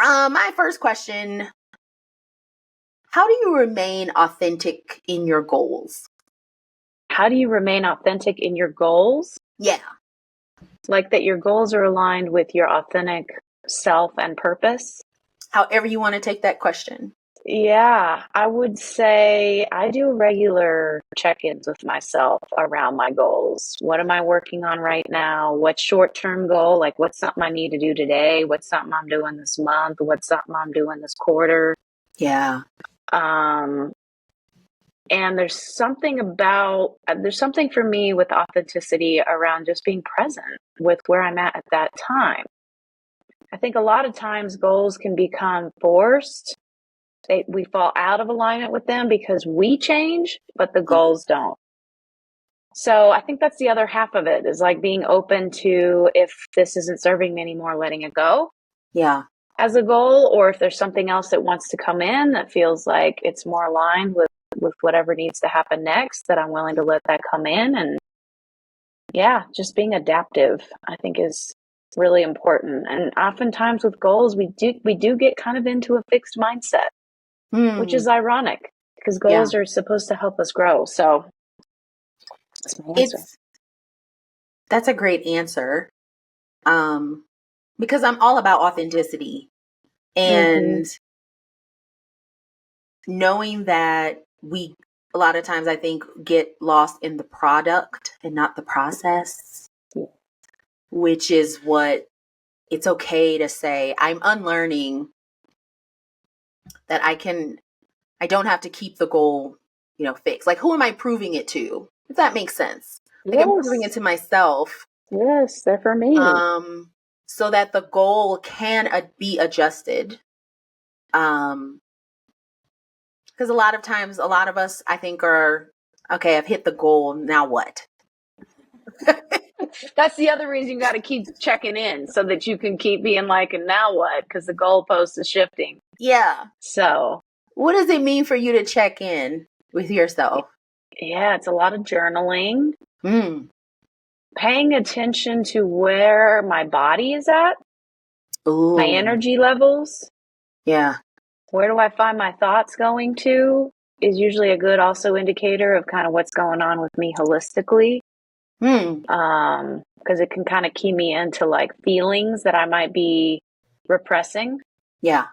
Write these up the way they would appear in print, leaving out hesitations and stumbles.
My first question, how do you remain authentic in your goals? How do you remain authentic in your goals? Yeah. Like that your goals are aligned with your authentic self and purpose? However you want to take that question. Yeah, I would say I do regular check-ins with myself around my goals. What am I working on right now? What's short-term goal? Like what's something I need to do today? What's something I'm doing this month? What's something I'm doing this quarter? Yeah. Um, and there's something for me with authenticity around just being present with where I'm at that time. I think a lot of times goals can become forced. We fall out of alignment with them because we change, but the goals don't. So I think that's the other half of it, is like being open to, if this isn't serving me anymore, letting it go. Yeah. As a goal, or if there's something else that wants to come in that feels like it's more aligned with whatever needs to happen next, that I'm willing to let that come in. And yeah, just being adaptive, I think, is really important. And oftentimes with goals, we do get kind of into a fixed mindset, which is ironic because goals are supposed to help us grow. So that's my answer. That's a great answer. Because I'm all about authenticity and knowing that we, a lot of times I think, get lost in the product and not the process, which is what it's okay to say. I'm unlearning that I don't have to keep the goal, fixed. Like, who am I proving it to? If that makes sense. Like, I'm proving it to myself. Yes, they're for me. So that the goal can be adjusted. Because a lot of times, a lot of us, I think, are, okay, I've hit the goal. Now what? That's the other reason you got to keep checking in, so that you can keep being like, and now what? Because the goalpost is shifting. Yeah. So what does it mean for you to check in with yourself? Yeah, it's a lot of journaling. Paying attention to where my body is at. My energy levels. Yeah. Where do I find my thoughts going to is usually a good also indicator of kind of what's going on with me holistically. Because it can kind of key me into like feelings that I might be repressing. Yeah.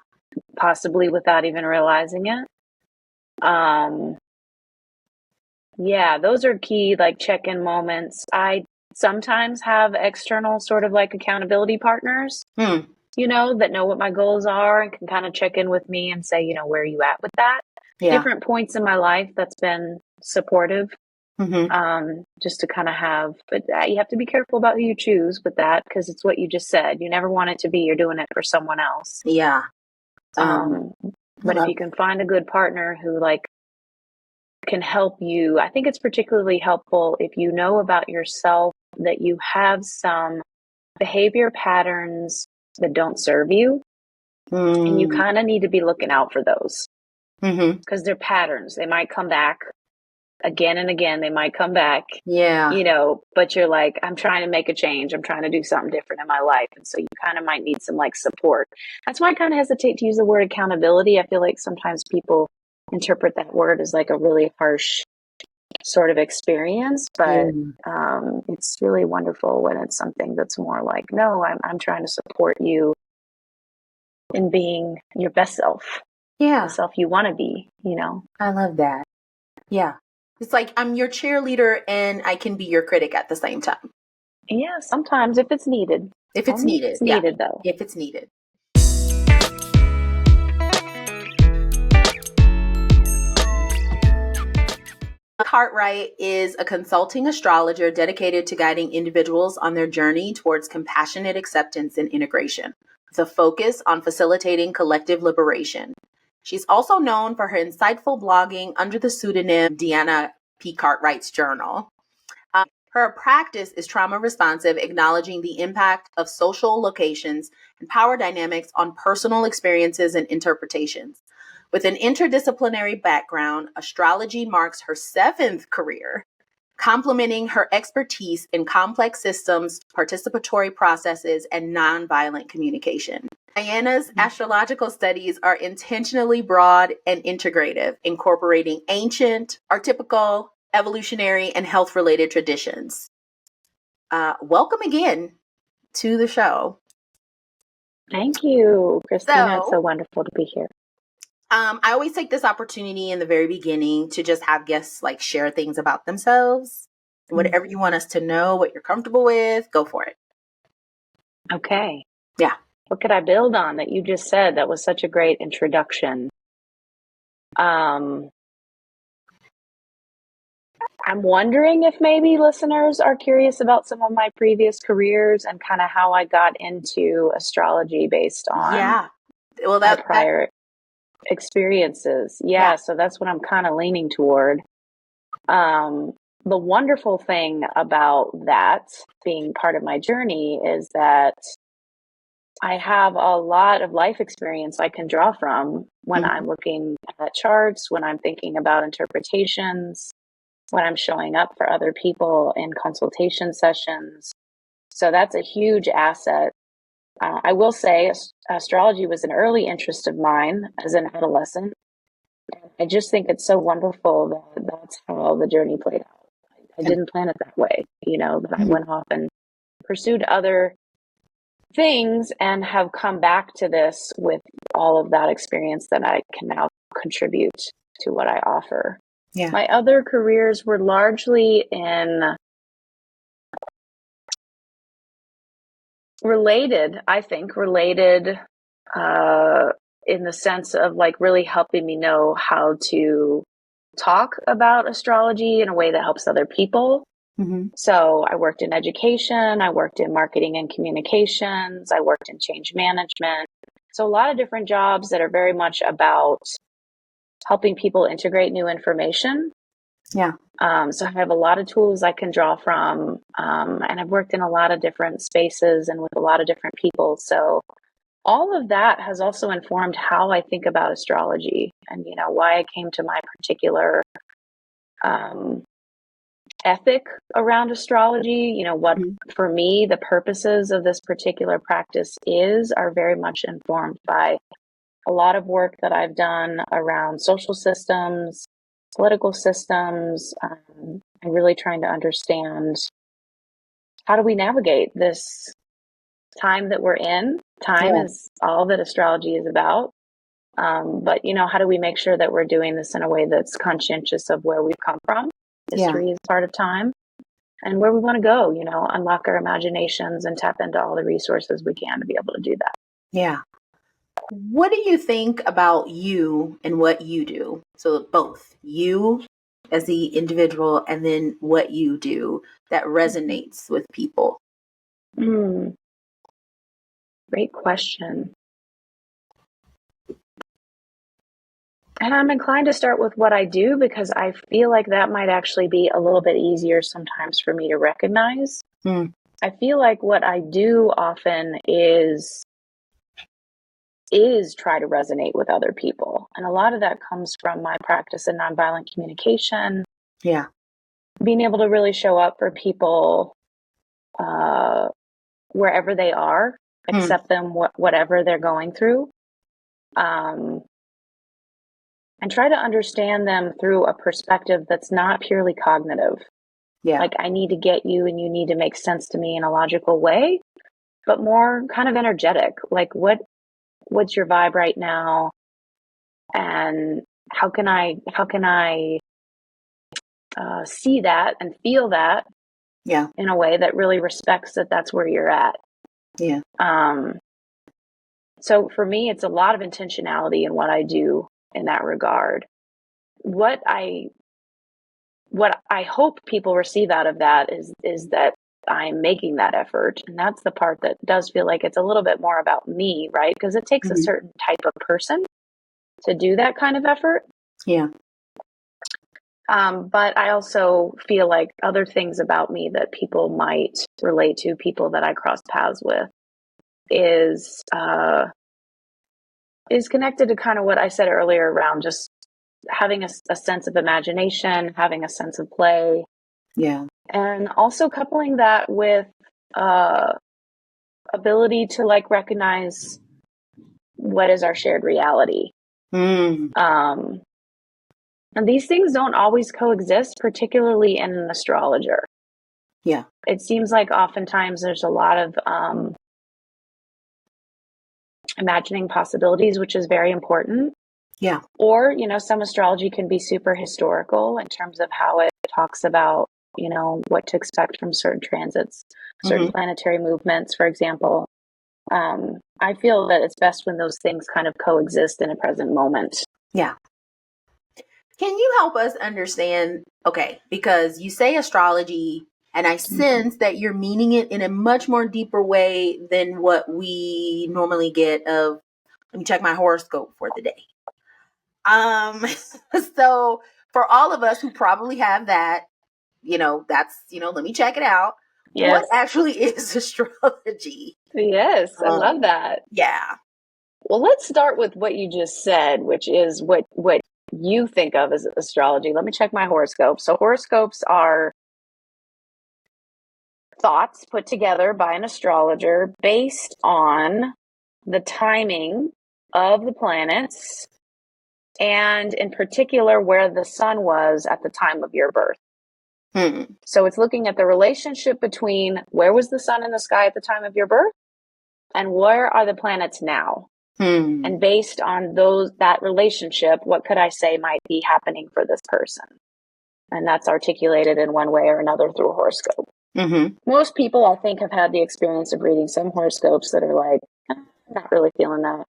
Possibly without even realizing it. Yeah, those are key like check-in moments. I sometimes have external sort of like accountability partners, that know what my goals are and can kind of check in with me and say, where are you at with that? Yeah. Different points in my life that's been supportive. Just to kind of have, but you have to be careful about who you choose with that, because it's what you just said. You never want it to be you're doing it for someone else. Yeah. But if you can find a good partner who like can help you, I think it's particularly helpful if you know about yourself that you have some behavior patterns that don't serve you, and you kind of need to be looking out for those, because they're patterns. They might come back again and again. They might come back, but you're like, I'm trying to make a change. I'm trying to do something different in my life. And so you kind of might need some like support. That's why I kind of hesitate to use the word accountability. I feel like sometimes people interpret that word as like a really harsh sort of experience, but it's really wonderful when it's something that's more like, no, I'm trying to support you in being your best self. Yeah. The self you want to be, I love that. Yeah. It's like I'm your cheerleader and I can be your critic at the same time. Yeah, sometimes if it's needed. If it's needed. It's needed, though. If it's needed. Cartwright is a consulting astrologer dedicated to guiding individuals on their journey towards compassionate acceptance and integration, with a focus on facilitating collective liberation. She's also known for her insightful blogging under the pseudonym Deanna P. Cartwright's Journal. Her practice is trauma responsive, acknowledging the impact of social locations and power dynamics on personal experiences and interpretations. With an interdisciplinary background, astrology marks her 7th career complementing her expertise in complex systems, participatory processes, and nonviolent communication. Diana's astrological studies are intentionally broad and integrative, incorporating ancient, archetypical, evolutionary, and health-related traditions. Welcome again to the show. Thank you, Christina. It's so wonderful to be here. I always take this opportunity in the very beginning to just have guests like share things about themselves. Whatever you want us to know, what you're comfortable with, go for it. Okay. Yeah. What could I build on that you just said? That was such a great introduction. I'm wondering if maybe listeners are curious about some of my previous careers and kind of how I got into astrology based on my prior experiences. Yeah, so that's what I'm kind of leaning toward. The wonderful thing about that being part of my journey is that I have a lot of life experience I can draw from when I'm looking at charts, when I'm thinking about interpretations, when I'm showing up for other people in consultation sessions. So that's a huge asset. I will say astrology was an early interest of mine as an adolescent. I just think it's so wonderful that that's how the journey played out. I didn't plan it that way, that I went off and pursued other things and have come back to this with all of that experience that I can now contribute to what I offer. Yeah. My other careers were largely related in the sense of like really helping me know how to talk about astrology in a way that helps other people. So I worked in education, I worked in marketing and communications, I worked in change management. So a lot of different jobs that are very much about helping people integrate new information. Yeah. So I have a lot of tools I can draw from, and I've worked in a lot of different spaces and with a lot of different people. So all of that has also informed how I think about astrology and, why I came to my particular ethic around astrology. What for me the purposes of this particular practice are very much informed by a lot of work that I've done around social systems, political systems, and really trying to understand how do we navigate this time that we're in. Time is all that astrology is about. But how do we make sure that we're doing this in a way that's conscientious of where we've come from? History is part of time, and where we want to go, unlock our imaginations and tap into all the resources we can to be able to do that. Yeah. What do you think about you and what you do? So both you as the individual and then what you do that resonates with people. Great question. And I'm inclined to start with what I do because I feel like that might actually be a little bit easier sometimes for me to recognize. I feel like what I do often is try to resonate with other people. And a lot of that comes from my practice in nonviolent communication. Yeah. Being able to really show up for people wherever they are, accept them, whatever they're going through. And try to understand them through a perspective that's not purely cognitive. Yeah. Like I need to get you and you need to make sense to me in a logical way, but more kind of energetic. Like what's your vibe right now? And how can I see that and feel that in a way that really respects that that's where you're at. Yeah. So for me, it's a lot of intentionality in what I do in that regard. What I hope people receive out of that is that I'm making that effort. And that's the part that does feel like it's a little bit more about me, right? Because it takes a certain type of person to do that kind of effort. Yeah. But I also feel like other things about me that people might relate to, people that I cross paths with, is connected to kind of what I said earlier around just having a sense of imagination, having a sense of play, Yeah. And also coupling that with ability to like recognize what is our shared reality. And these things don't always coexist, particularly in an astrologer. Yeah. It seems like oftentimes there's a lot of imagining possibilities, which is very important. Yeah. Or, you know, some astrology can be super historical in terms of how it talks about, you know, what to expect from certain transits, certain planetary movements, for example. I feel that it's best when those things kind of coexist in a present moment. Yeah. Can you help us understand? Okay, because you say astrology, and I sense that you're meaning it in a much more deeper way than what we normally get of, let me check my horoscope for the day. So for all of us who probably have that, you know, that's, you know, let me check it out. What Yes. actually is astrology? Yes, I love that. Yeah. Well, let's start with what you just said, which is what you think of as astrology. Let me check my horoscope. So horoscopes are thoughts put together by an astrologer based on the timing of the planets and in particular where the sun was at the time of your birth. So it's looking at the relationship between where was the sun in the sky at the time of your birth and where are the planets now. And based on that relationship, what could I say might be happening for this person? And that's articulated in one way or another through a horoscope. Most people, I think, have had the experience of reading some horoscopes that are like, not really feeling that.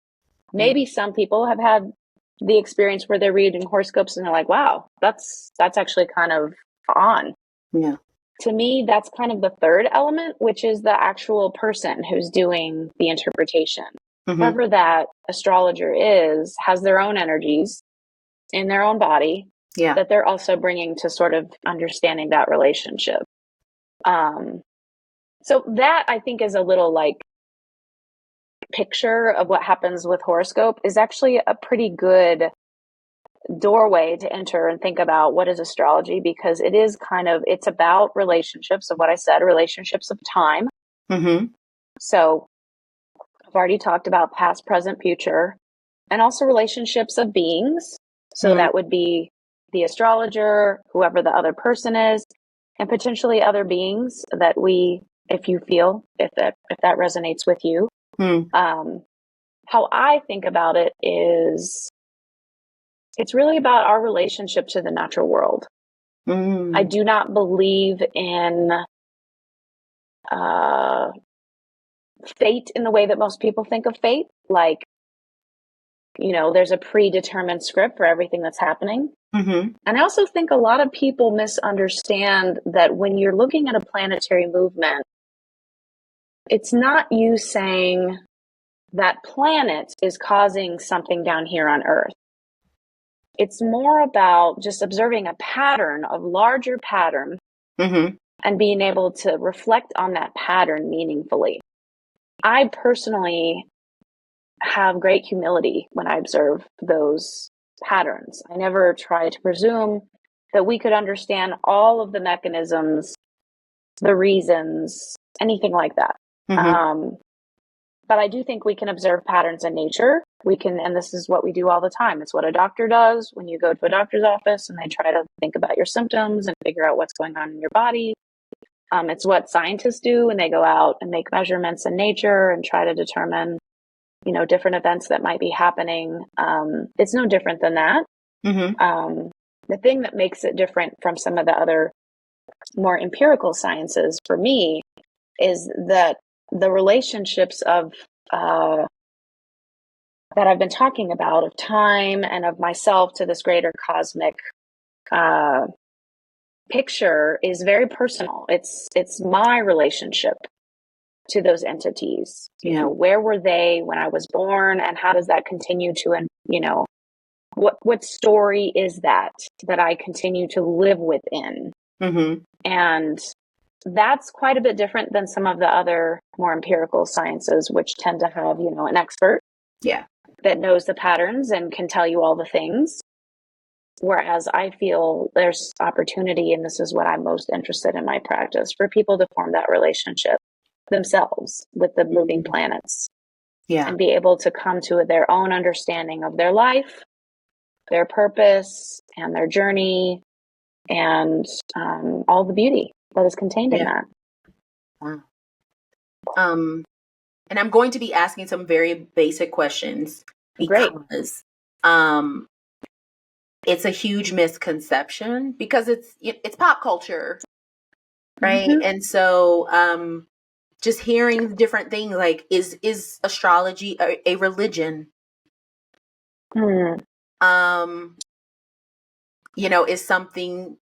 Maybe some people have had the experience where they're reading horoscopes and they're like, wow, that's actually kind of on. Yeah. To me, that's kind of the third element, which is the actual person who's doing the interpretation. Whoever that astrologer is has their own energies in their own body that they're also bringing to sort of understanding that relationship. So that I think is a little like picture of what happens with horoscope is actually a pretty good doorway to enter and think about what is astrology, because it is kind of, it's about relationships of what I said, relationships of time. So I've already talked about past, present, future, and also relationships of beings. So that would be the astrologer, whoever the other person is, and potentially other beings that we, if you feel, if that resonates with you. How I think about it is it's really about our relationship to the natural world. I do not believe in fate in the way that most people think of fate. Like, you know, there's a predetermined script for everything that's happening. And I also think a lot of people misunderstand that when you're looking at a planetary movement, it's not you saying that planet is causing something down here on Earth. It's more about just observing a pattern of larger pattern and being able to reflect on that pattern meaningfully. I personally have great humility when I observe those patterns. I never try to presume that we could understand all of the mechanisms, the reasons, anything like that. But I do think we can observe patterns in nature. We can, and this is what we do all the time. It's what a doctor does when you go to a doctor's office and they try to think about your symptoms and figure out what's going on in your body. It's what scientists do when they go out and make measurements in nature and try to determine, you know, different events that might be happening. It's no different than that. The thing that makes it different from some of the other more empirical sciences for me is that the relationships of that I've been talking about, of time and of myself to this greater cosmic picture, is very personal. It's my relationship to those entities. You know, where were they when I was born, and how does that continue to, and you know, what story is that I continue to live within? And that's quite a bit different than some of the other more empirical sciences, which tend to have, you know, an expert that knows the patterns and can tell you all the things. Whereas I feel there's opportunity, and this is what I'm most interested in my practice, for people to form that relationship themselves with the moving planets. Yeah. And be able to come to their own understanding of their life, their purpose, and their journey, and all the beauty that is contained in that. Wow. And I'm going to be asking some very basic questions because it's a huge misconception because it's pop culture, right? Mm-hmm. And so just hearing different things like is astrology a religion? Is something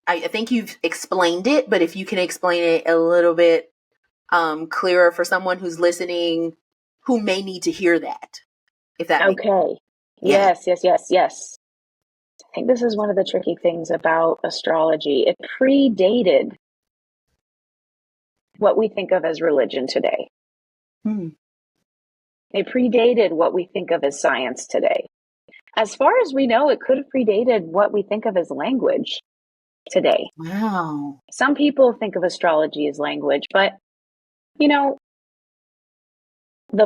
I think you've explained it, but if you can explain it a little bit clearer for someone who's listening who may need to hear that, if that makes sense. Yes. I think this is one of the tricky things about astrology. It predated what we think of as religion today. It predated what we think of as science today. As far as we know, it could have predated what we think of as language today. Wow. Some people think of astrology as language, but the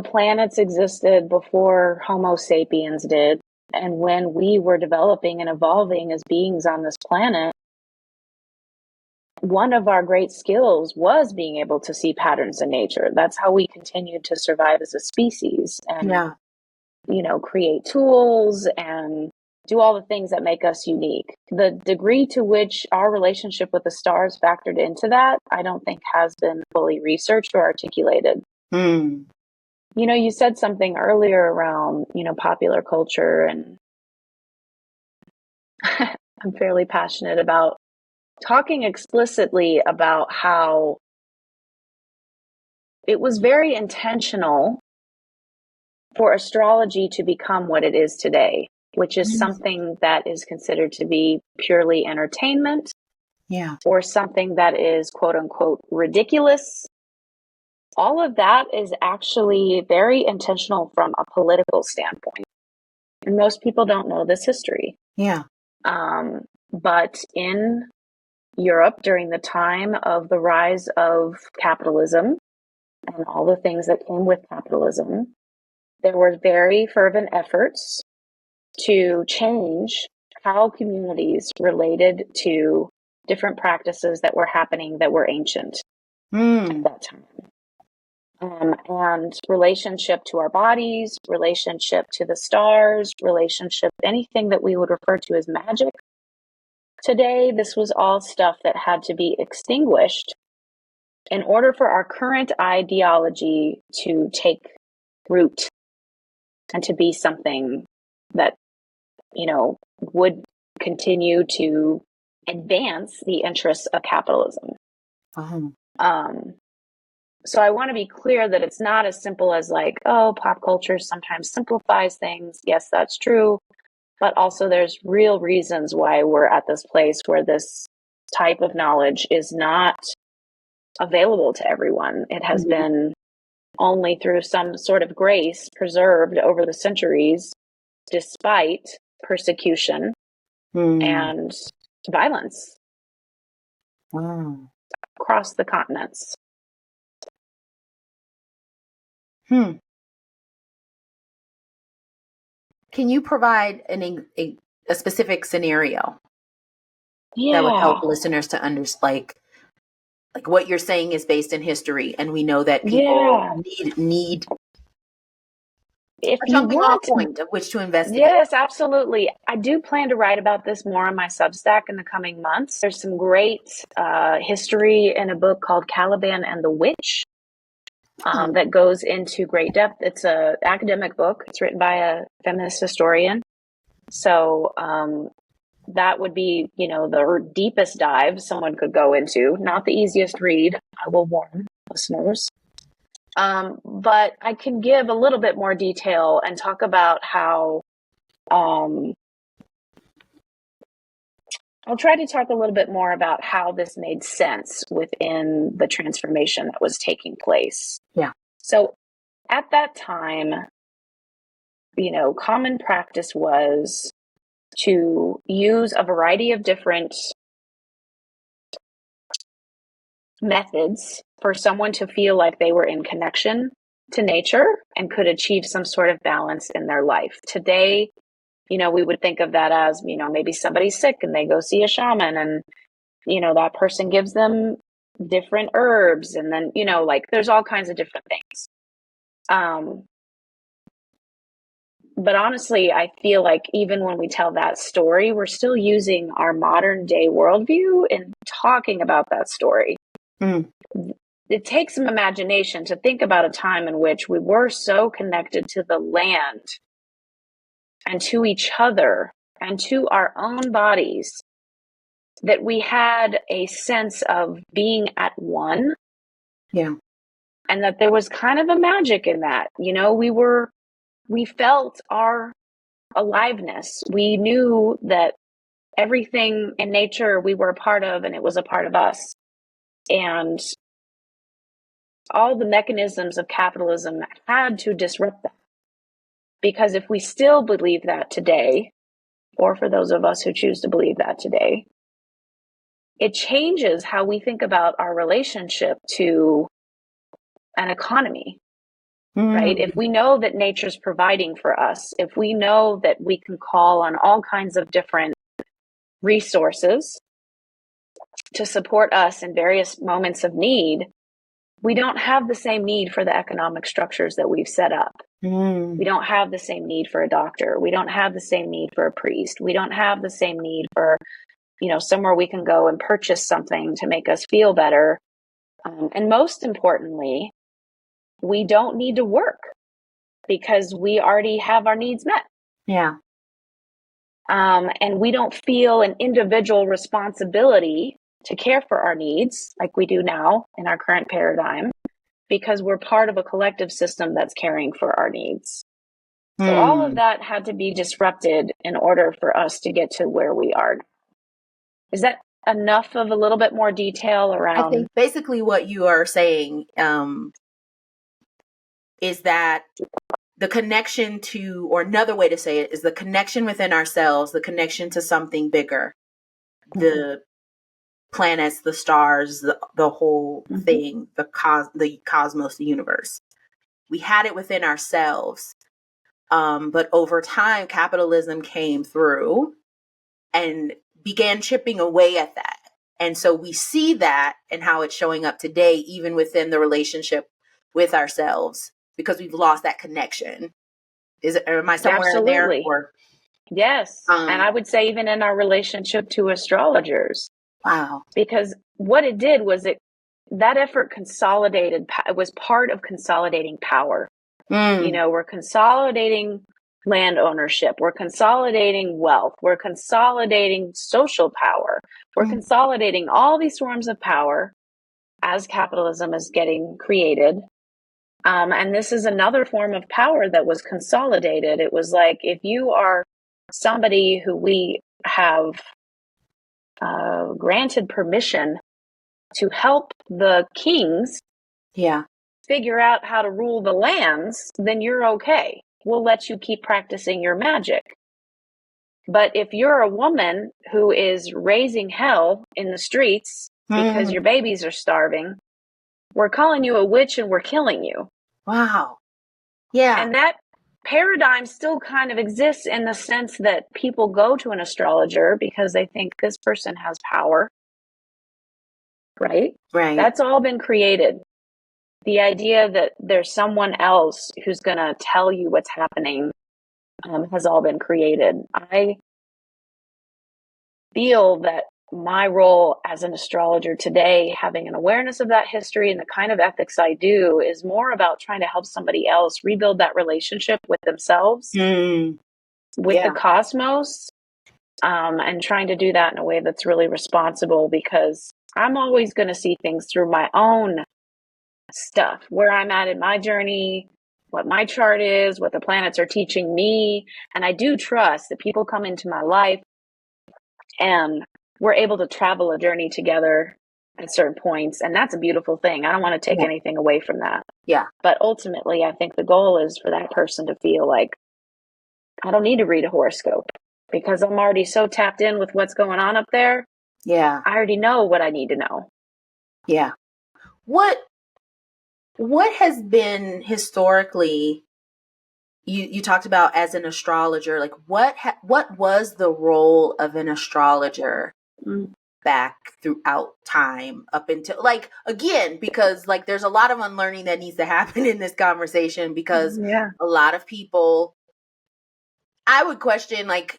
planets existed before Homo sapiens did. And when we were developing and evolving as beings on this planet, one of our great skills was being able to see patterns in nature. That's how we continued to survive as a species and, create tools and do all the things that make us unique. The degree to which our relationship with the stars factored into that, I don't think has been fully researched or articulated. You said something earlier around, popular culture, and I'm fairly passionate about talking explicitly about how it was very intentional for astrology to become what it is today, which is something that is considered to be purely entertainment, or something that is quote unquote ridiculous. All of that is actually very intentional from a political standpoint. And most people don't know this history. But in Europe, during the time of the rise of capitalism and all the things that came with capitalism, there were very fervent efforts to change how communities related to different practices that were happening that were ancient at that time. And relationship to our bodies, relationship to the stars, relationship, anything that we would refer to as magic. Today, this was all stuff that had to be extinguished in order for our current ideology to take root and to be something that, would continue to advance the interests of capitalism. So I want to be clear that it's not as simple as like, oh, pop culture sometimes simplifies things. Yes, that's true. But also there's real reasons why we're at this place where this type of knowledge is not available to everyone. It has been only through some sort of grace preserved over the centuries, despite persecution and violence across the continents. Can you provide a specific scenario that would help listeners to understand, like what you're saying is based in history, and we know that people need if a you jumping off point of which to investigate. Yes, absolutely. I do plan to write about this more on my Substack in the coming months. There's some great history in a book called Caliban and the Witch that goes into great depth. It's an academic book. It's written by a feminist historian. So that would be, the deepest dive someone could go into. Not the easiest read, I will warn listeners. But I can give a little bit more detail and talk about how I'll try to talk a little bit more about how this made sense within the transformation that was taking place. So at that time, common practice was to use a variety of different methods for someone to feel like they were in connection to nature and could achieve some sort of balance in their life. Today, we would think of that as, maybe somebody's sick and they go see a shaman, and, that person gives them different herbs. And then, there's all kinds of different things. But honestly, I feel like even when we tell that story, we're still using our modern day worldview in talking about that story. It takes some imagination to think about a time in which we were so connected to the land and to each other and to our own bodies that we had a sense of being at one. Yeah. And that there was kind of a magic in that. We felt our aliveness. We knew that everything in nature we were a part of, and it was a part of us. And all the mechanisms of capitalism had to disrupt that. Because if we still believe that today, or for those of us who choose to believe that today, it changes how we think about our relationship to an economy, right? If we know that nature's providing for us, if we know that we can call on all kinds of different resources to support us in various moments of need, we don't have the same need for the economic structures that we've set up. We don't have the same need for a doctor. We don't have the same need for a priest. We don't have the same need for, somewhere we can go and purchase something to make us feel better. And most importantly, we don't need to work because we already have our needs met. Yeah. And we don't feel an individual responsibility to care for our needs like we do now in our current paradigm, because we're part of a collective system that's caring for our needs. So all of that had to be disrupted in order for us to get to where we are. Is that enough of a little bit more detail around? I think basically what you are saying is that the connection to, or another way to say it, is the connection within ourselves, the connection to something bigger, the planets, the stars, the whole thing, the cosmos, the universe. We had it within ourselves. But over time, capitalism came through and began chipping away at that. And so we see that and how it's showing up today, even within the relationship with ourselves, because we've lost that connection. Am I somewhere Absolutely. in there? Or, yes. And I would say even in our relationship to astrologers. Wow. Because what it did was that effort consolidated, it was part of consolidating power. We're consolidating land ownership. We're consolidating wealth. We're consolidating social power. We're consolidating all these forms of power as capitalism is getting created. And this is another form of power that was consolidated. It was like, if you are somebody who we have granted permission to help the kings figure out how to rule the lands, then you're okay. We'll let you keep practicing your magic. But if you're a woman who is raising hell in the streets because your babies are starving, we're calling you a witch and we're killing you. Wow. Yeah. And that paradigm still kind of exists in the sense that people go to an astrologer because they think this person has power. Right? Right. That's all been created. The idea that there's someone else who's going to tell you what's happening has all been created. I feel that my role as an astrologer today, having an awareness of that history and the kind of ethics I do, is more about trying to help somebody else rebuild that relationship with themselves, with the cosmos, and trying to do that in a way that's really responsible, because I'm always going to see things through my own stuff, where I'm at in my journey, what my chart is, what the planets are teaching me. And I do trust that people come into my life and we're able to travel a journey together at certain points. And that's a beautiful thing. I don't want to take anything away from that. Yeah. But ultimately, I think the goal is for that person to feel like, I don't need to read a horoscope. because I'm already so tapped in with what's going on up there. Yeah. I already know what I need to know. Yeah. What has been historically, you talked about as an astrologer, like what was the role of an astrologer back throughout time up until, like, again, because like there's a lot of unlearning that needs to happen in this conversation, because a lot of people, I would question, like,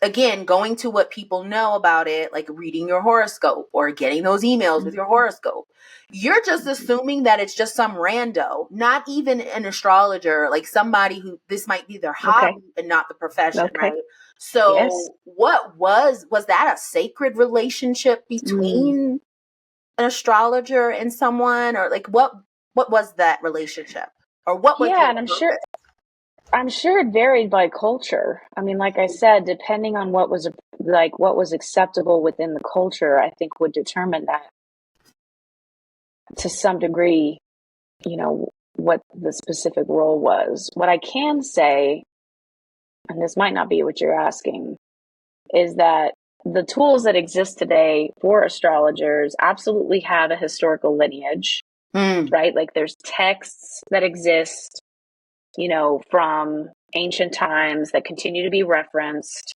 again, going to what people know about it, like reading your horoscope or getting those emails with your horoscope, you're just assuming that it's just some rando, not even an astrologer, like somebody who this might be their hobby and not the profession, right? So what was that a sacred relationship between an astrologer and someone, or like what was that relationship, or what was and I'm sure it varied by culture. I mean, like I said, depending on what was acceptable within the culture, I think would determine that to some degree, what the specific role was. What I can say, and this might not be what you're asking, is that the tools that exist today for astrologers absolutely have a historical lineage, right? Like there's texts that exist, from ancient times that continue to be referenced.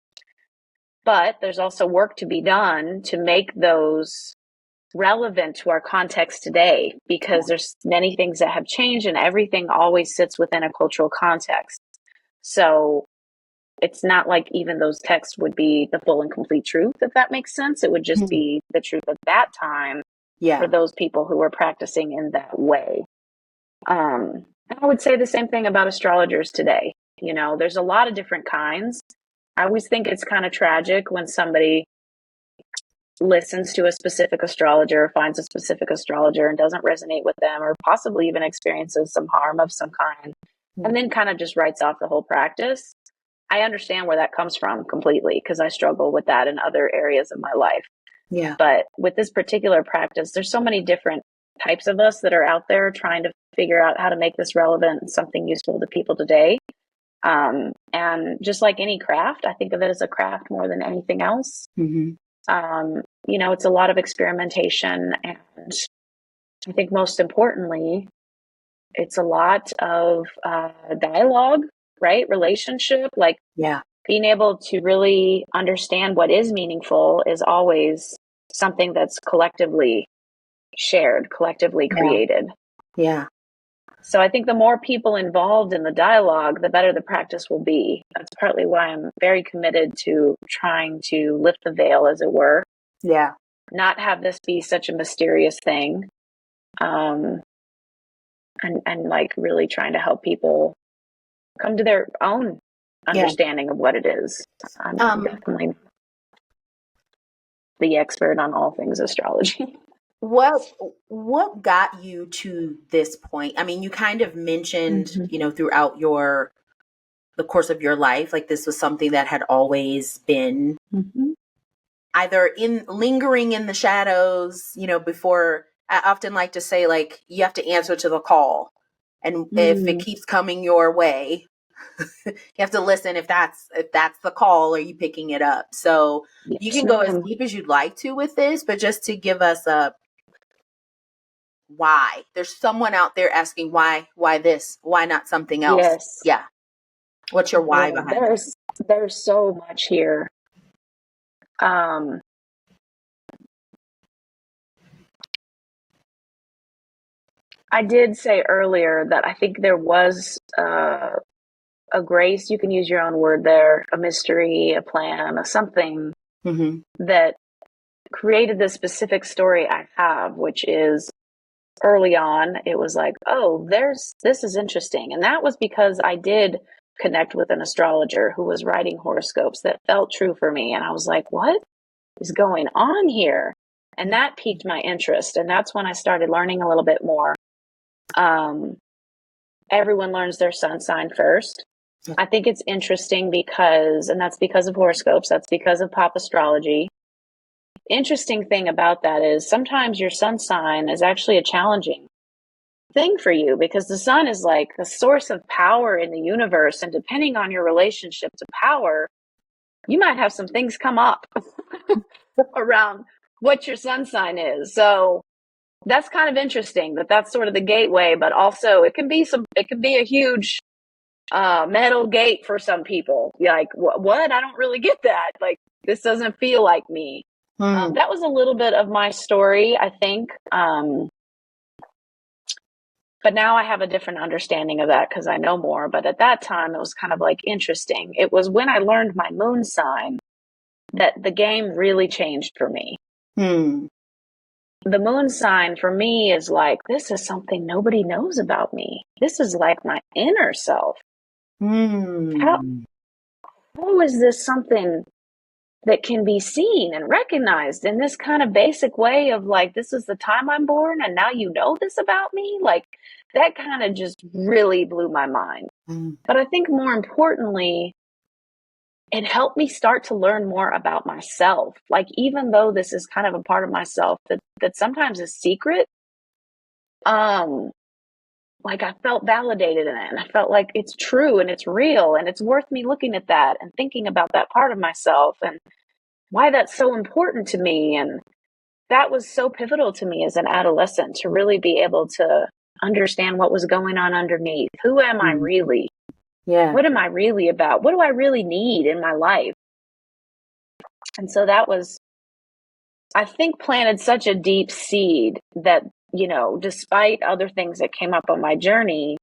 But there's also work to be done to make those relevant to our context today, because there's many things that have changed and everything always sits within a cultural context. So it's not like even those texts would be the full and complete truth, if that makes sense. It would just be the truth of that time for those people who were practicing in that way. And I would say the same thing about astrologers today. There's a lot of different kinds. I always think it's kind of tragic when somebody listens to a specific astrologer, finds a specific astrologer and doesn't resonate with them, or possibly even experiences some harm of some kind, and then kind of just writes off the whole practice. I understand where that comes from completely, because I struggle with that in other areas of my life. Yeah. But with this particular practice, there's so many different types of us that are out there trying to figure out how to make this relevant and something useful to people today. And just like any craft, I think of it as a craft more than anything else. It's a lot of experimentation, and I think most importantly, it's a lot of dialogue, right? Relationship, like being able to really understand what is meaningful is always something that's collectively shared, collectively created. Yeah. So I think the more people involved in the dialogue, the better the practice will be. That's partly why I'm very committed to trying to lift the veil, as it were. Yeah. Not have this be such a mysterious thing. And like really trying to help people come to their own understanding of what it is. I'm definitely the expert on all things astrology. What got you to this point? I mean, you kind of mentioned, throughout the course of your life, like this was something that had always been either lingering in the shadows, before. I often like to say, like, you have to answer to the call. And if it keeps coming your way, you have to listen. If that's the call, are you picking it up? So you can go as deep as you'd like to with this, but just to give us a why. There's someone out there asking why this, why not something else? Yes. Yeah. What's your why behind it? There's so much here. I did say earlier that I think there was a grace, you can use your own word there, a mystery, a plan, a something that created this specific story I have, which is early on, it was like, oh, this is interesting. And that was because I did connect with an astrologer who was writing horoscopes that felt true for me. And I was like, what is going on here? And that piqued my interest. And that's when I started learning a little bit more. Everyone learns their sun sign first. I think it's interesting because, and that's because of horoscopes, that's because of pop astrology. Interesting thing about that is sometimes your sun sign is actually a challenging thing for you, because the sun is like the source of power in the universe. And depending on your relationship to power, you might have some things come up around what your sun sign is. So that's kind of interesting that's sort of the gateway, but also it can be a huge metal gate for some people. Like, what? I don't really get that. Like, this doesn't feel like me. That was a little bit of my story, I think. But now I have a different understanding of that because I know more. But at that time, it was kind of like interesting. It was when I learned my moon sign that the game really changed for me. The moon sign for me is like, this is something nobody knows about me. This is like my inner self. How is this something that can be seen and recognized in this kind of basic way of like, this is the time I'm born and now you know this about me? Like, that kind of just really blew my mind. But I think more importantly, it helped me start to learn more about myself. Like, even though this is kind of a part of myself that sometimes is secret, like I felt validated in it and I felt like it's true and it's real and it's worth me looking at that and thinking about that part of myself and why that's so important to me. And that was so pivotal to me as an adolescent to really be able to understand what was going on underneath. Who am I really? Yeah. What am I really about? What do I really need in my life? And so that was, I think, planted such a deep seed that, you know, despite other things that came up on my journey,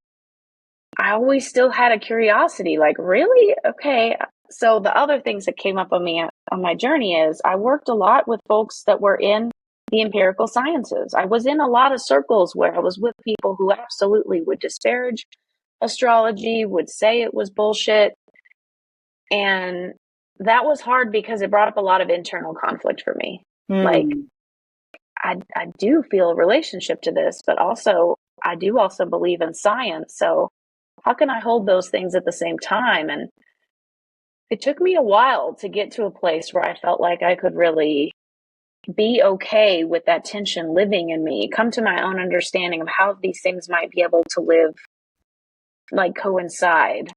I always still had a curiosity, like, really? Okay. So the other things that came up on me on my journey is I worked a lot with folks that were in the empirical sciences. I was in a lot of circles where I was with people who absolutely would disparage astrology, would say it was bullshit. And that was hard because it brought up a lot of internal conflict for me. Like, I do feel a relationship to this, but also I do also believe in science. So how can I hold those things at the same time? And it took me a while to get to a place where I felt like I could really be okay with that tension living in me, come to my own understanding of how these things might be able to live, like coincide.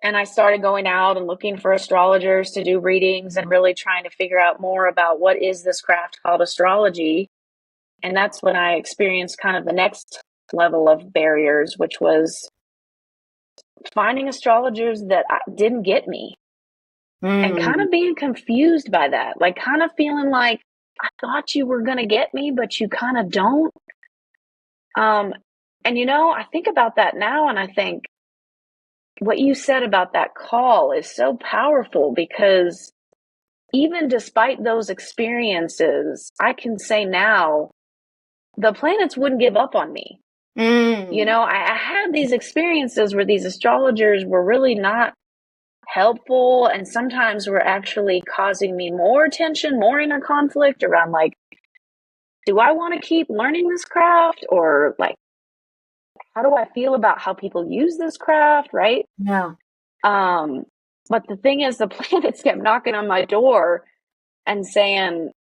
And I started going out and looking for astrologers to do readings and really trying to figure out more about what is this craft called astrology. And that's when I experienced kind of the next level of barriers, which was finding astrologers that didn't get me and kind of being confused by that, like kind of feeling like I thought you were going to get me, but you kind of don't. And you know, I think about that now and I think what you said about that call is so powerful because even despite those experiences, I can say now the planets wouldn't give up on me. You know, I had these experiences where these astrologers were really not helpful and sometimes were actually causing me more tension, more inner conflict around like, do I want to keep learning this craft? Or like, how do I feel about how people use this craft? Right. Yeah. But the thing is, the planets kept knocking on my door and saying,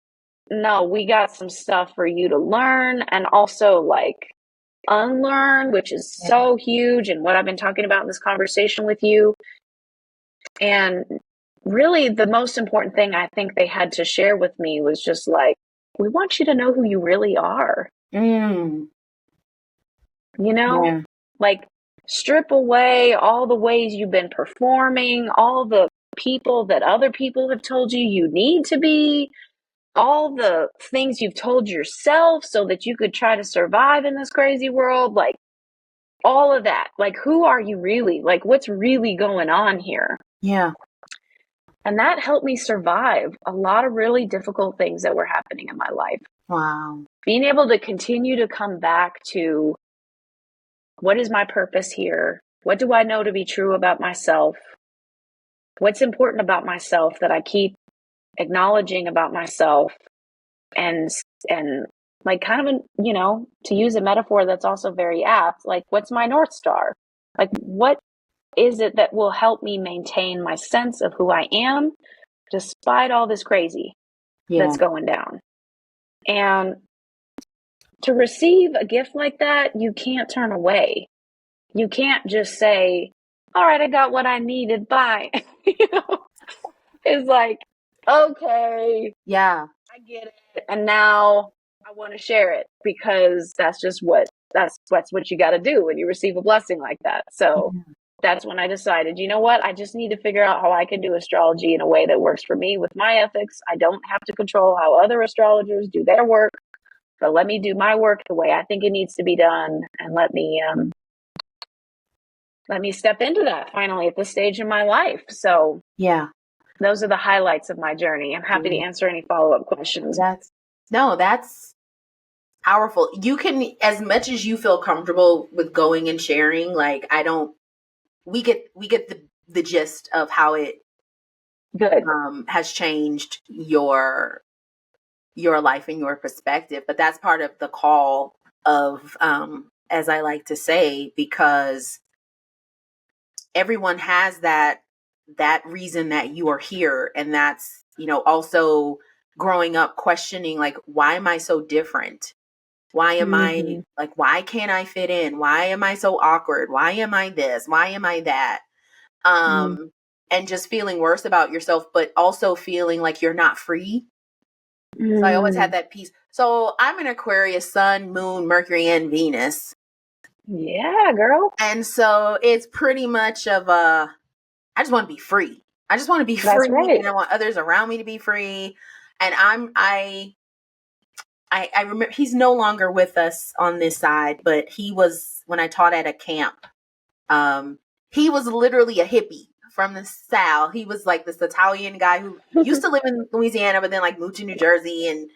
no, we got some stuff for you to learn and also like unlearn, which is so huge and what I've been talking about in this conversation with you. And really the most important thing I think they had to share with me was just like, we want you to know who you really are. You know, like strip away all the ways you've been performing, all the people that other people have told you you need to be, all the things you've told yourself so that you could try to survive in this crazy world, like all of that. Like, who are you really? Like, what's really going on here? Yeah. And that helped me survive a lot of really difficult things that were happening in my life. Wow. Being able to continue to come back to what is my purpose here? What do I know to be true about myself? What's important about myself that I keep acknowledging about myself? And like kind of, you know, to use a metaphor that's also very apt, like what's my North Star? Like what is it that will help me maintain my sense of who I am despite all this crazy that's going down? And to receive a gift like that, you can't turn away. You can't just say, all right, I got what I needed. Bye. You know, it's like, okay, Yeah. I get it. And now I want to share it because that's what you got to do when you receive a blessing like that. So Yeah. that's when I decided, you know what? I just need to figure out how I can do astrology in a way that works for me with my ethics. I don't have to control how other astrologers do their work, but let me do my work the way I think it needs to be done, and let me step into that finally at this stage in my life. So Yeah. those are the highlights of my journey. I'm happy to answer any follow-up questions. That's powerful. You can, as much as you feel comfortable with going and sharing, like I don't, we get the gist of how it Good. has changed your life and your perspective. But that's part of the call of, as I like to say, because everyone has that reason that you are here, and that's, also growing up questioning, like, why am I so different? Why am I Mm-hmm. like, why can't I fit in? Why am I so awkward? Why am I this? Why am I that? And just feeling worse about yourself, but also feeling like you're not free. So I always had Mm. that piece. So I'm an Aquarius, Sun, Moon, Mercury, and Venus. Yeah, girl. And so it's pretty much of I just want to be free. I just want to be That's free, right. and I want others around me to be free. And I remember he's no longer with us on this side, but he was when I taught at a camp. Um, he was literally a hippie from the South. He was like this Italian guy who used to live in Louisiana, but then like moved to New Jersey, and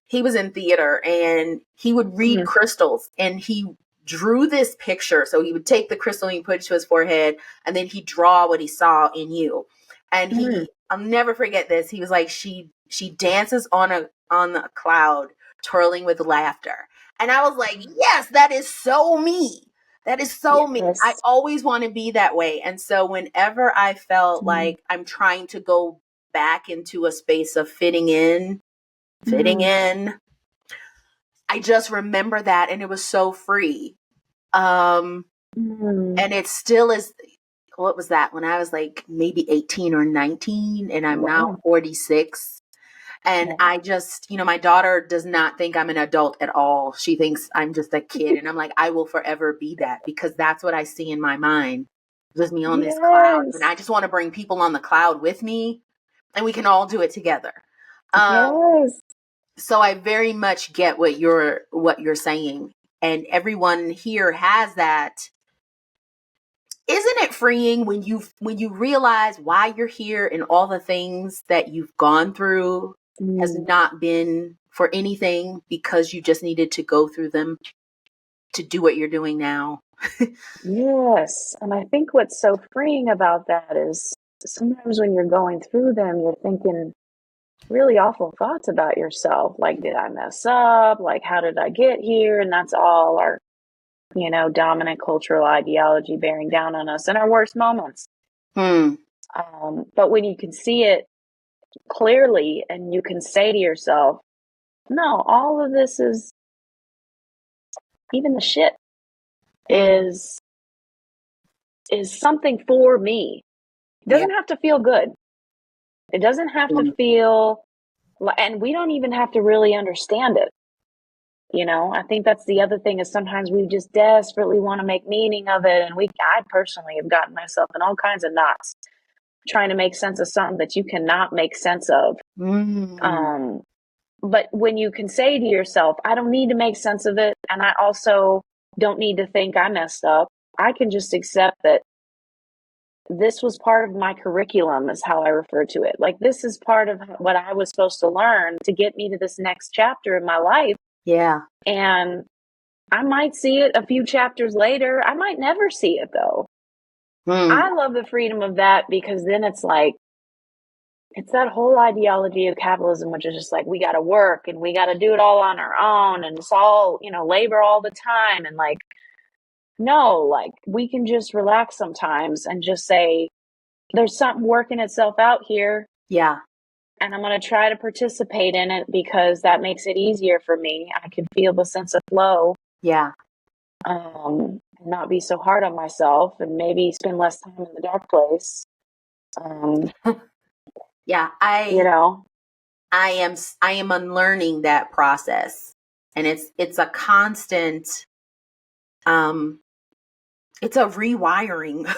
he was in theater, and he would read Mm. crystals, and he drew this picture. So he would take the crystal and he put it to his forehead, and then he'd draw what he saw in you. And Mm. I'll never forget this. He was like, she dances on a cloud, twirling with laughter. And I was like, yes, that is so me. That is so me. I Yes. always want to be that way. And so whenever I felt Mm. like I'm trying to go back into a space of fitting Mm. in, I just remember that, and it was so free. Um, Mm. and it still is. What was that, when I was like maybe 18 or 19, and I'm now Wow. 46. And Wow. I just, my daughter does not think I'm an adult at all. She thinks I'm just a kid. And I'm like, I will forever be that, because that's what I see in my mind. Just me on this cloud. And Yes. I just want to bring people on the cloud with me, and we can all do it together. Yes. So I very much get what you're saying. And everyone here has that. Isn't it freeing when you realize why you're here, and all the things that you've gone through has Mm. not been for anything, because you just needed to go through them to do what you're doing now? Yes. And I think what's so freeing about that is sometimes when you're going through them, you're thinking really awful thoughts about yourself. Like, did I mess up? Like, how did I get here? And that's all our, dominant cultural ideology bearing down on us in our worst moments. Hmm. But when you can see it clearly and you can say to yourself, no, all of this is, even the shit is something for me. It Yeah. doesn't have to feel good. It doesn't have to feel, and we don't even have to really understand it. I think that's the other thing, is sometimes we just desperately want to make meaning of it. And I personally have gotten myself in all kinds of knots trying to make sense of something that you cannot make sense of. Mm. Um, but when you can say to yourself, I don't need to make sense of it, and I also don't need to think I messed up, I can just accept that this was part of my curriculum, is how I refer to it. Like, this is part of what I was supposed to learn to get me to this next chapter in my life. Yeah. And I might see it a few chapters later. I might never see it, though. Hmm. I love the freedom of that, because then it's like, it's that whole ideology of capitalism, which is just like, we got to work and we got to do it all on our own. And it's all, labor all the time. And like, no, like, we can just relax sometimes and just say, there's something working itself out here. Yeah. And I'm going to try to participate in it, because that makes it easier for me. I can feel the sense of flow. Yeah. And not be so hard on myself and maybe spend less time in the dark place. Yeah, You know, I am unlearning that process. And it's a constant it's a rewiring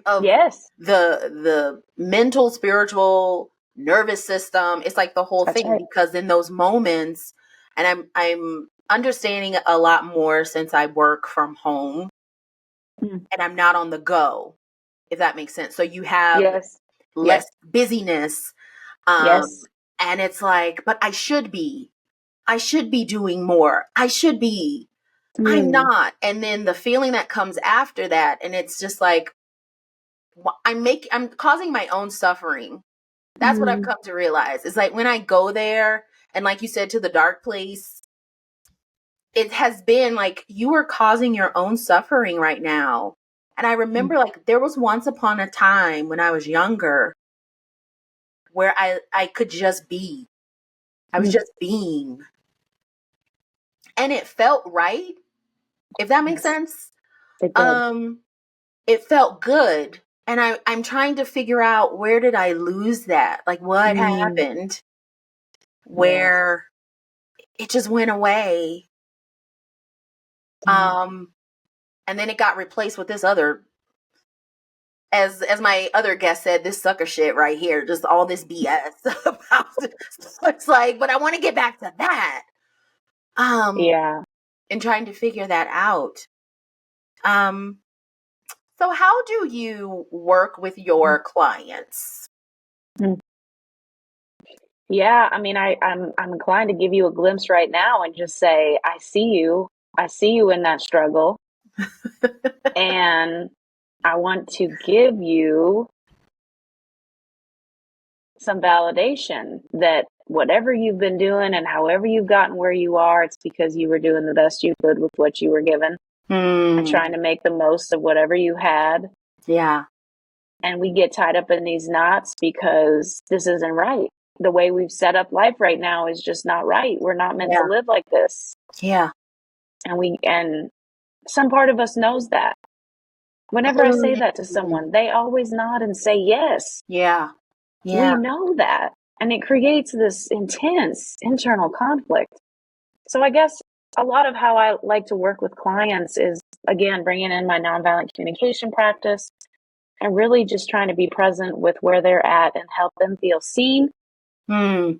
of yes, the mental, spiritual, nervous system. It's like the whole that's thing, right. because in those moments, and I'm understanding a lot more since I work from home Mm. and I'm not on the go, if that makes sense. So you have Yes, less yes, busyness. yes. And it's like, but I should be doing more. I'm Mm. not. And then the feeling that comes after that, and it's just like, I'm causing my own suffering. That's what I've Mm. come to realize. It's like when I go there, and like you said, to the dark place, it has been like, you are causing your own suffering right now. And I remember, like, there was once upon a time when I was younger where I could just be. I was Mm. just being. And it felt right, if that makes Yes, sense. it did. Um it felt good. And I'm trying to figure out, where did I lose that? Like, what Mm. happened Yeah. where it just went away. Mm. Um and then it got replaced with this other, as my other guest said, this sucker shit right here, just all this BS about it. So it's like, but I want to get back to that. Um Yeah. and trying to figure that out. Um so how do you work with your clients? Mm. Yeah, I mean, I'm inclined to give you a glimpse right now and just say, I see you. I see you in that struggle, and I want to give you some validation that whatever you've been doing and however you've gotten where you are, it's because you were doing the best you could with what you were given and Hmm. trying to make the most of whatever you had. Yeah. And we get tied up in these knots because this isn't right. The way we've set up life right now is just not right. We're not meant to Yeah. live like this. Yeah. And some part of us knows that. Whenever I say that to Mm. someone, they always nod and say yes. Yeah. Yeah. We know that. And it creates this intense internal conflict. So I guess a lot of how I like to work with clients is, again, bringing in my nonviolent communication practice and really just trying to be present with where they're at and help them feel seen. Hmm.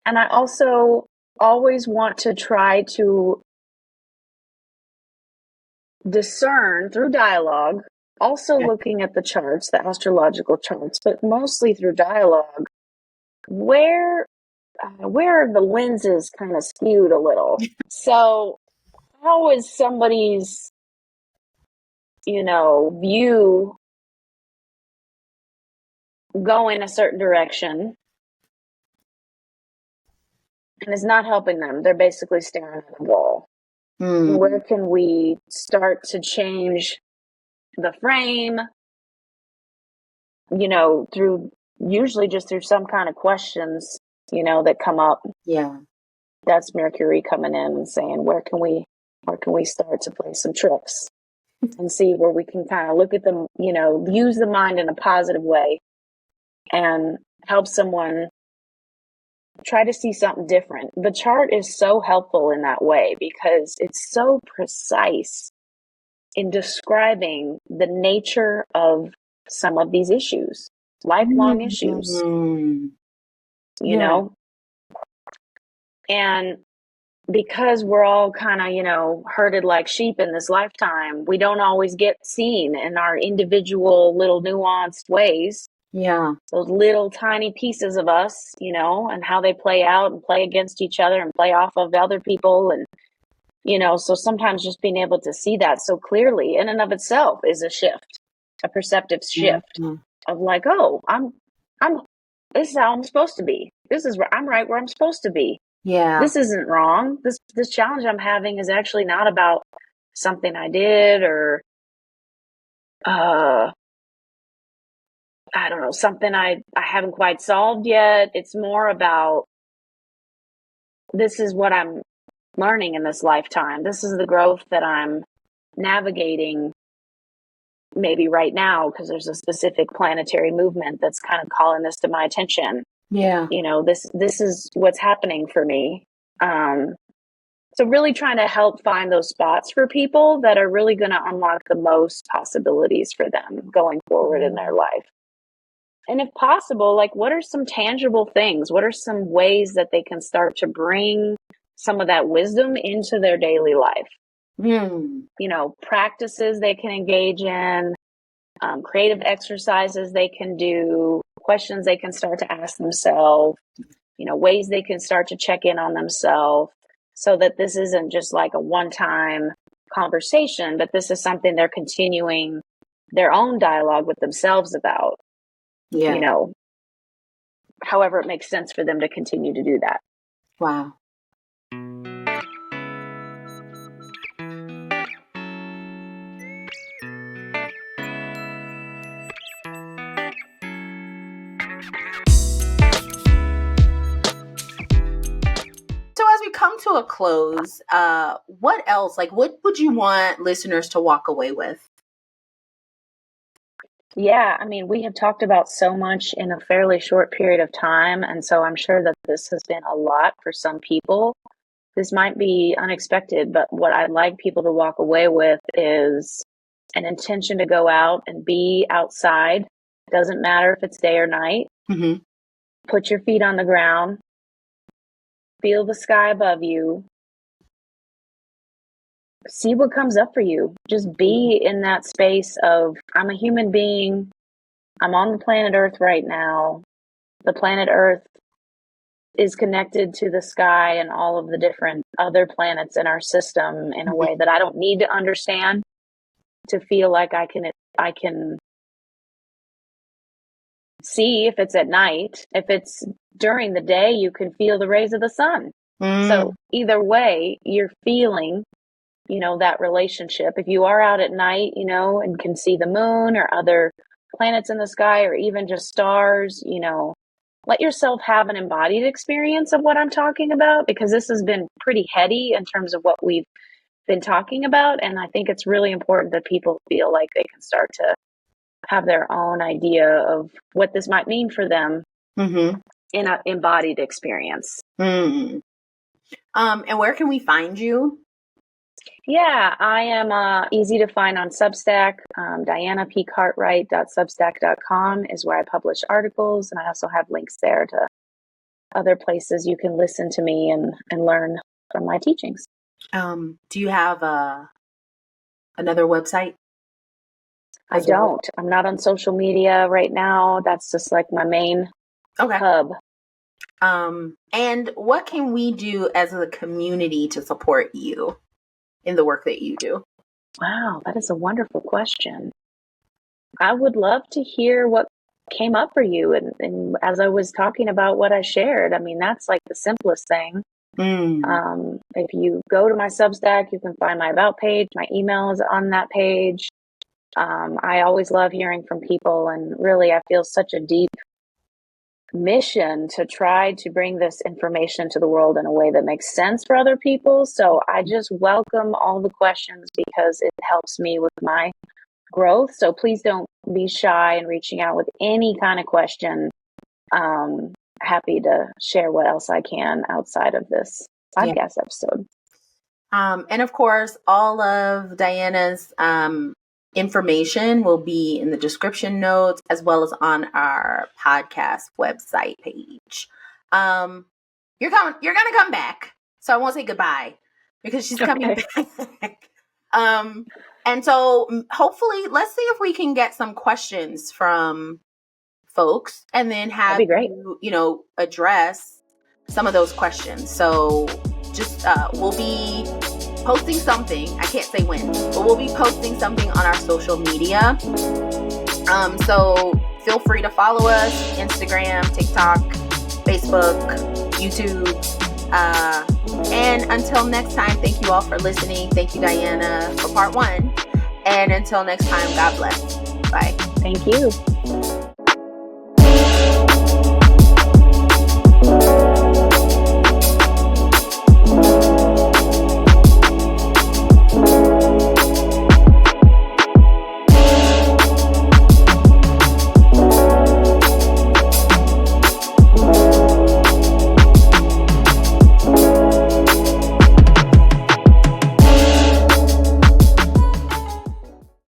And I also always want to try to discern through dialogue, also looking at the charts, the astrological charts, but mostly through dialogue, where where are the lenses kind of skewed a little. So how is somebody's, view going a certain direction and is not helping them? They're basically staring at a wall. Hmm. Where can we start to change the frame, through usually just through some kind of questions, that come up. Yeah. That's Mercury coming in and saying, where can we start to play some tricks and see where we can kind of look at them, use the mind in a positive way and help someone try to see something different. The chart is so helpful in that way because it's so precise in describing the nature of some of these issues, lifelong issues, Hmm. you Yeah. know? And because we're all kind of, herded like sheep in this lifetime, we don't always get seen in our individual little nuanced ways. Yeah. Those little tiny pieces of us, and how they play out and play against each other and play off of other people. And, so sometimes just being able to see that so clearly in and of itself is a shift, a perceptive shift Mhm. of like, oh, I'm, this is how I'm supposed to be. This is where I'm right where I'm supposed to be. Yeah. This isn't wrong. This challenge I'm having is actually not about something I did or I don't know, something I haven't quite solved yet. It's more about this is what I'm learning in this lifetime. This is the growth that I'm navigating maybe right now, because there's a specific planetary movement that's kind of calling this to my attention. Yeah. This is what's happening for me. So really trying to help find those spots for people that are really going to unlock the most possibilities for them going forward in their life. And if possible, like, what are some tangible things? What are some ways that they can start to bring some of that wisdom into their daily life? Practices they can engage in, creative exercises they can do, questions they can start to ask themselves, ways they can start to check in on themselves, so that this isn't just like a one-time conversation, but this is something they're continuing their own dialogue with themselves about. Yeah. However it makes sense for them to continue to do that. Wow. So as we come to a close, what else, like, what would you want listeners to walk away with? Yeah, I mean, we have talked about so much in a fairly short period of time. And so I'm sure that this has been a lot for some people. This might be unexpected, but what I'd like people to walk away with is an intention to go out and be outside. It doesn't matter if it's day or night. Mm-hmm. Put your feet on the ground. Feel the sky above you. See what comes up for you. Just be in that space of, I'm a human being. I'm on the planet Earth right now. The planet Earth is connected to the sky and all of the different other planets in our system in a way that I don't need to understand to feel like I can see if it's at night. If it's during the day, you can feel the rays of the sun. So either way, you're feeling, that relationship. If you are out at night, and can see the moon or other planets in the sky, or even just stars, let yourself have an embodied experience of what I'm talking about, because this has been pretty heady in terms of what we've been talking about. And I think it's really important that people feel like they can start to have their own idea of what this might mean for them in an embodied experience. And where can we find you? Yeah, I am easy to find on Substack. DianaPCartwright.substack.com is where I publish articles, and I also have links there to other places you can listen to me and learn from my teachings. Do you have another website? I don't. I'm not on social media right now. That's just like my main hub. And what can we do as a community to support you in the work that you do? Wow, that is a wonderful question. I would love to hear what came up for you. And as I was talking about what I shared, I mean, that's like the simplest thing. If you go to my Substack, you can find my About page. My email is on that page. I always love hearing from people, and really I feel such a deep mission to try to bring this information to the world in a way that makes sense for other people. So I just welcome all the questions, because it helps me with my growth. So please don't be shy in reaching out with any kind of question. Happy to share what else I can outside of this podcast episode. And of course, all of Diana's information will be in the description notes, as well as on our podcast website page. You're gonna come back, so I won't say goodbye, because she's coming back. And so hopefully, let's see if we can get some questions from folks, and then have you address some of those questions. So just we'll be posting something. I can't say when, but we'll be posting something on our social media. So feel free to follow us: Instagram, TikTok, Facebook, YouTube. And until next time, thank you all for listening. Thank you, Diana, for part 1. And until next time, God bless. Bye. Thank you.